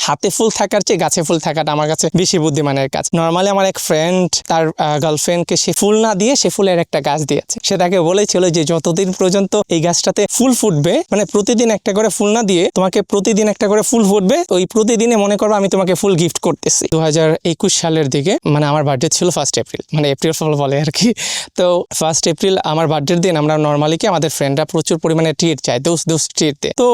হাতে ফুল থাকার চেয়ে গাছে ফুল থাকাটা আমার কাছে বেশি বুদ্ধিমানের কাজ। নর্মালি আমার এক ফ্রেন্ড তার গার্লফ্রেন্ডকে সে ফুল না দিয়ে সে ফুলের একটা গাছ দিয়েছে। সে তাকে বলেছিল যে যতদিন পর্যন্ত এই গাছটাতে ফুল ফুটবে, মানে প্রতিদিন একটা করে ফুল না দিয়ে তোমাকে প্রতিদিন একটা করে ফুল ফুটবে, ওই প্রতিদিনে মনে করো আমি তোমাকে ফুল গিফট করতেছি। 2021 সালের দিকে, মানে আমার বার্থডে ছিল 1 এপ্রিল, মানে এপ্রিল ফুল বলে আর কি। তো 1 এপ্রিল আমার বার্থডের দিন আমরা নর্মালি কি আমাদের ফ্রেন্ডরা প্রচুর পরিমাণে ট্রিট চায়, দোষ ট্রিট দেয়। তো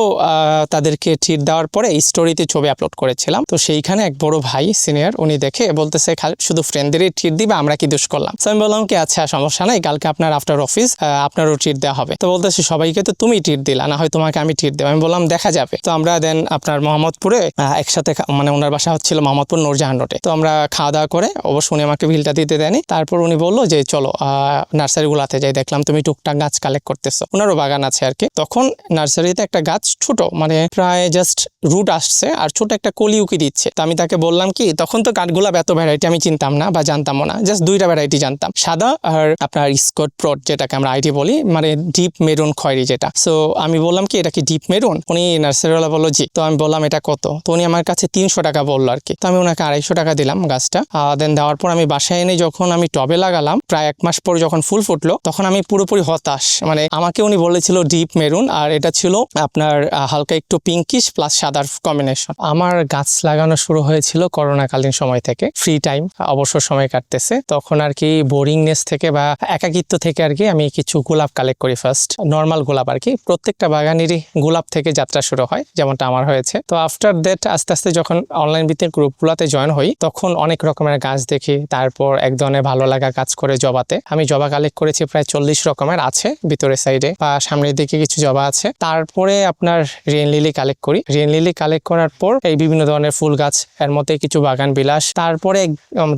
তাদেরকে ট্রিট দেওয়ার পরে এই স্টোরিতে ছবি আপলোড করেছিলাম। তো সেইখানে এক বড় ভাই সিনিয়র উনি দেখে বলতেছে শুধু ফ্রেন্ডদেরই ট্রিট দিবে, আমরা কি দোষ করলাম? তো আমি বললাম কি আচ্ছা সমস্যা নাই, কালকে আপনার আফটার অফিস আপনারও ট্রিট দেওয়া হবে। তো বলতেছে সবাইকে তো তুমি ট্রিট দিলা, না হয় তোমাকে আমি ট্রিট দেবো। আমি বললাম দেখা যাবে। তো আমরা দেন আপনার মোহাম্মদপুরে একসাথে, মানে ওনার বাসা হচ্ছিল মোহাম্মদপুর নূরজাহান রোডে। তো আমরা খাওয়া দাওয়া করে, অবশ্য উনি আমাকে বিলটা দিতে দেয়নি। তারপর উনি বললো যে চলো নার্সারিগুলোতে যাই, দেখলাম তুমি টুকটাক গাছ কালেক্ট করতেছো, ওনারও বাগান আছে আর কি। তখন নার্সারিতে একটা গাছ ছোট, মানে প্রায় জাস্ট রুট আসছে আর ছোট একটা কলি উকি দিচ্ছে। তো আমি তাকে বললাম কি, তখন তো কাঠগোলাপ এত ভ্যারাইটি আমি চিনতাম না বা জানতামও না, জাস্ট 2টা ভ্যারাইটি জানতাম, সাদা আর আপনার স্কট প্রট যেটাকে আমরা আইডি বলি, মানে ডিপ মেরুন খয়েরি যেটা। সো আমি বললাম কি এটা কি ডিপ মেরুন? উনি নার্সারিওয়ালা বললো জি। তো আমি বললাম এটা কত? তো উনি আমার কাছে 300 টাকা বললো আর কি। তো আমি ওনাকে 250 টাকা দিলাম গাছটা। দেন দেওয়ার পর আমি বাসায় এনে যখন আমি টবে লাগালাম, প্রায় 1 মাস পর যখন ফুল ফুটলো, তখন আমি পুরোপুরি হতাশ। মানে আমাকে উনি বলেছিল ডিপ মেরুন, আর এটা ছিল আপনার হালকা একটু পিঙ্কিশ প্লাস সাদার কম্বিনেশন। আমার গাছ লাগানো শুরু হয়েছিল করোনাকালীন সময় থেকে, ফ্রি টাইম অবসর সময় কাটতেছে তখন আর কি, বোরিংনেস থেকে বা একাকিত্ব থেকে আর কি আমি কিছু গোলাপ কালেক্ট করি। ফার্স্ট নর্মাল গোলাপ আর কি, প্রত্যেকটা বাগানেরই গোলাপ থেকে যাত্রা শুরু হয়, যেমনটা আমার হয়েছে। তো আফটার দ্যাট আস্তে আস্তে যখন অনলাইন ভিত্তিক গ্রুপগুলোতে জয়েন হই, তখন অনেক রকমের গাছ দেখি। তারপর এক ধরনের ভালো লাগা কাজ করে জবাতে। আমি জবা কালেক্ট করেছি প্রায় 40 রকমের আছে ভিতরের সাইডে বা সামনের দিকে কিছু জবা আছে। তারপরে আপনার রেন লিলি কালেক্ট করি। রেন লিলি কালেক্ট করার পর এই বিভিন্ন ধরনের ফুল গাছ, এর মধ্যে কিছু বাগান বিলাস। তারপরে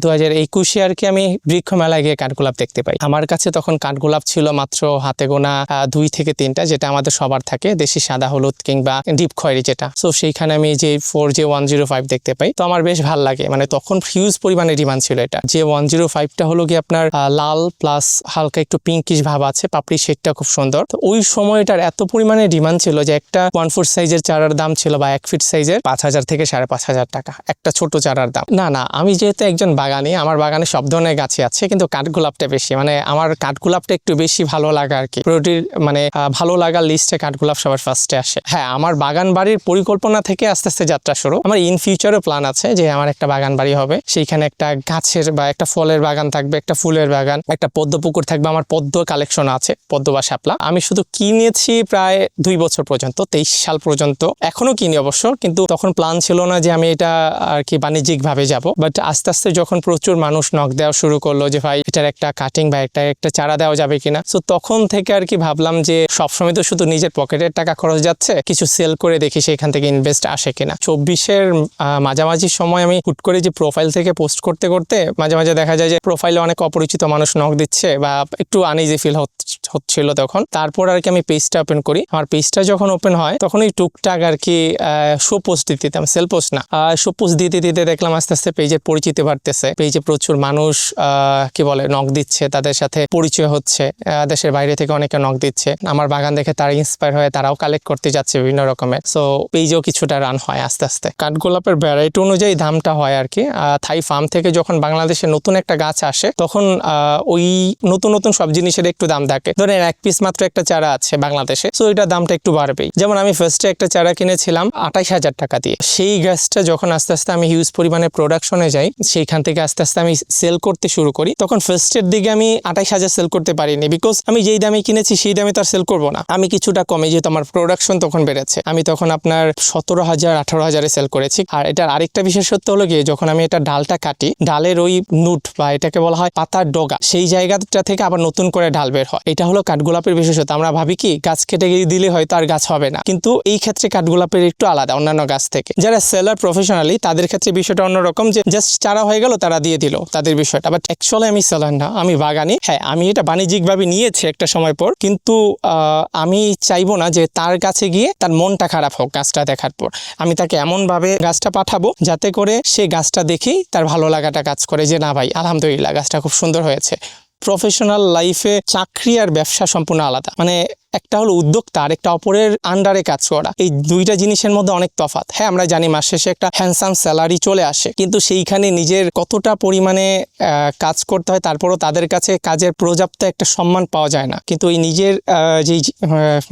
2021 আর কি আমি বৃক্ষ মেলায় গিয়ে কাঠগোলাপ দেখতে পাই। আমার কাছে তখন কাঠগোলাপ ছিল মাত্র হাতে গোনা 2 থেকে 3টা, যেটা আমাদের সবার থাকে, দেশি সাদা হলুদ কিংবা ডিপ খয়েরি যেটা। সো সেইখানে আমি যে 4J105 দেখতে পাই, তো আমার বেশ ভালো লাগে। মানে তখন হিউজ পরিমাণে ডিমান্ড ছিল এটা। যে 105টা হলো কি আপনার লাল প্লাস হালকা একটু পিঙ্কিশ ভাব আছে, পাপড়ি শেডটা খুব সুন্দর। তো ওই সময়টার এত পরিমাণে ডিমান্ড ছিল যে একটা 1 ফুট সাইজের চারার দাম ছিল, বা 1 ফিট সাইজের 5000 থেকে 5500 টাকা একটা ছোট চারার দাম। না আমি যেহেতু একজন বাগানি, আমার বাগানে সব ধরনের গাছই আছে, কিন্তু কাঠগোলাপটা বেশি, মানে আমার কাঠগোলাপটা একটু বেশি ভালো লাগা আর কি। মানে ভালো লাগার লিস্টে কাঠগোলাপ সবার ফার্স্টে আসে। হ্যাঁ, আমার বাগান বাড়ির পরিকল্পনা থেকে আস্তে আস্তে যাত্রা শুরু। আমার ইন ফিউচারও প্ল্যান আছে যে আমার একটা বাগান বাড়ি হবে, সেইখানে একটা গাছের বা একটা ফলের বাগান থাকবে, একটা ফুলের বাগান, একটা পদ্ম পুকুর থাকবে। আমার পদ্ম কালেকশন আছে, পদ্ম বা শাপলা। আমি শুধু কিনেছি প্রায় 2 বছর পর্যন্ত, 23 সাল পর্যন্ত এখনো কিনি অবশ্য, কিন্তু তখন প্ল্যান ছিল না যে আমি এটা আর কি বাণিজ্যিক ভাবে যাব। বাট আস্তে আস্তে যখন প্রচুর মানুষ নক দেওয়া শুরু করলো যে ভাই এটার একটা কাটিং বা একটা চারা দেওয়া যাবে কিনা, সো তখন থেকে আর কি ভাবলাম যে সবসময় তো শুধু নিজের পকেটের টাকা খরচ যাচ্ছে, কিছু সেল করে দেখি সেখান থেকে ইনভেস্ট আসে কিনা। 24-এর মাঝামাঝি সময় আমি হুট করে যে প্রোফাইল থেকে পোস্ট করতে করতে মাঝে মাঝে দেখা যায় যে প্রোফাইলে অনেক অপরিচিত মানুষ নক দিচ্ছে বা একটু আনইজি ফিল হচ্ছিল তখন। তারপর আর কি আমি পেজটা ওপেন করি। আমার পেজটা যখন ওপেন হয় তখন এই টুকটাক আর কি শো পোস্ট দিতাম, সেল পোস্ট না, শো পোস্ট দিতে দিতে দেখলাম আস্তে আস্তে পেজের পরিচিতি বাড়তেছে। পেজে প্রচুর মানুষ কি বলে নক দিচ্ছে, তাদের সাথে পরিচয় হচ্ছে, দেশের বাইরে থেকে অনেকে নক দিচ্ছে। আমার বাগান দেখে তারা ইন্সপায়ার হয়ে তারাও কালেক্ট করতে যাচ্ছে বিভিন্ন রকমের। সো পেজেও কিছুটা রান হয় আস্তে আস্তে। কাঠগোলাপের ভ্যারাইটি অনুযায়ী দামটা হয় আর কি। থাই ফার্ম থেকে যখন বাংলাদেশে নতুন একটা গাছ আসে, তখন ওই নতুন সব জিনিসের একটু দাম থাকে। ধরেন 1 পিস মাত্র একটা চারা আছে বাংলাদেশে, সো এটার দামটা একটু বাড়বেই। যেমন আমি ফার্স্টে একটা চারা কিনেছিলাম 28,000 টাকা দিয়ে। সেই গাছটা যখন আস্তে আস্তে আমি হিউজ পরিমাণে প্রোডাকশনে যাই, সেইখান থেকে আস্তে আস্তে আমি সেল করতে শুরু করি। তখন ফার্স্টের দিকে আমি 28,000 সেল করতে পারিনি, বিকজ আমি যেই দামে কিনেছি সেই দামে তো আর সেল করবো না। আমি কিছুটা কমে, যেহেতু আমার প্রোডাকশন তখন বেড়েছে, আমি তখন আপনার 17,000 18,000-এ সেল করেছি। আর এটার আরেকটা বিশেষত্ব হলো গিয়ে, যখন আমি এটা ডালটা কাটি, ডালের ওই নুট বা এটাকে বলা হয় পাতার ডগা, সেই জায়গাটা থেকে আবার নতুন করে ডাল বের হয়। এটা হলো কাঠগোলাপের বিশেষত্ব। আমরা ভাবি কি গাছ কেটে দিলে হয়তো আর গাছ হবে না, কিন্তু এই ক্ষেত্রে কাঠগোলাপের একটু আলাদা অন্যান্য গাছ থেকে। যারা সেলার প্রফেশনালি, তাদের ক্ষেত্রে বিষয়টা অন্যরকম, যে জাস্ট চারা হয়ে গেল তারা দিয়ে দিল তাদের বিষয়টা। বাট অ্যাকচুয়ালি আমি সেলার না, আমি বাগানি। হ্যাঁ, আমি এটা বাণিজ্যিকভাবে নিয়েছি একটা সময় পর, কিন্তু আমি চাইবো না যে তার কাছে গিয়ে তার মনটা খারাপ হোক গাছটা দেখার পর। আমি তাকে এমনভাবে গাছটা পাঠাবো যাতে করে সে গাছটা দেখেই তার ভালো লাগাটা কাজ করে, যে না ভাই আলহামদুলিল্লাহ গাছটা খুব সুন্দর হয়েছে। প্রফেশনাল লাইফে চাকরি আর ব্যবসা সম্পূর্ণ আলাদা। মানে একটা হলো উদ্যোক্তা আর একটা অপরের আন্ডারে কাজ করা, এই দুইটা জিনিসের মধ্যে অনেক তফাৎ। হ্যাঁ, আমরা জানি মাস শেষে একটা হ্যান্ডসাম স্যালারি চলে আসে, কিন্তু সেইখানে নিজের কতটা পরিমাণে কাজ করতে হয়, তারপরও তাদের কাছে কাজের পর্যাপ্ত একটা সম্মান পাওয়া যায় না। কিন্তু এই নিজের যেই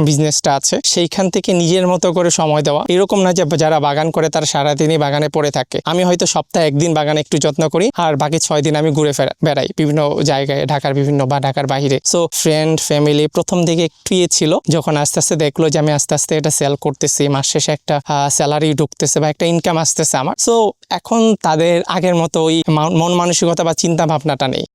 বিজনেসটা আছে সেইখান থেকে নিজের মতো করে সময় দেওয়া, এরকম না যে যারা বাগান করে তারা সারাদিনই বাগানে পড়ে থাকে। আমি হয়তো সপ্তাহে একদিন বাগানে একটু যত্ন করি, আর বাকি 6 দিন আমি ঘুরে বেড়াই বিভিন্ন জায়গায়, ঢাকার বিভিন্ন বা ঢাকার বাইরে। সো ফ্রেন্ড ফ্যামিলি প্রথম দিকে একটু ছিল, যখন আস্তে আস্তে দেখলো যে আমি আস্তে আস্তে এটা সেল করতেছি, মাস শেষে একটা স্যালারি ঢুকতেছে বা একটা ইনকাম আসতেছে আমার, সো এখন তাদের আগের মতো ওই মন মানসিকতা বা চিন্তা ভাবনাটা নেই।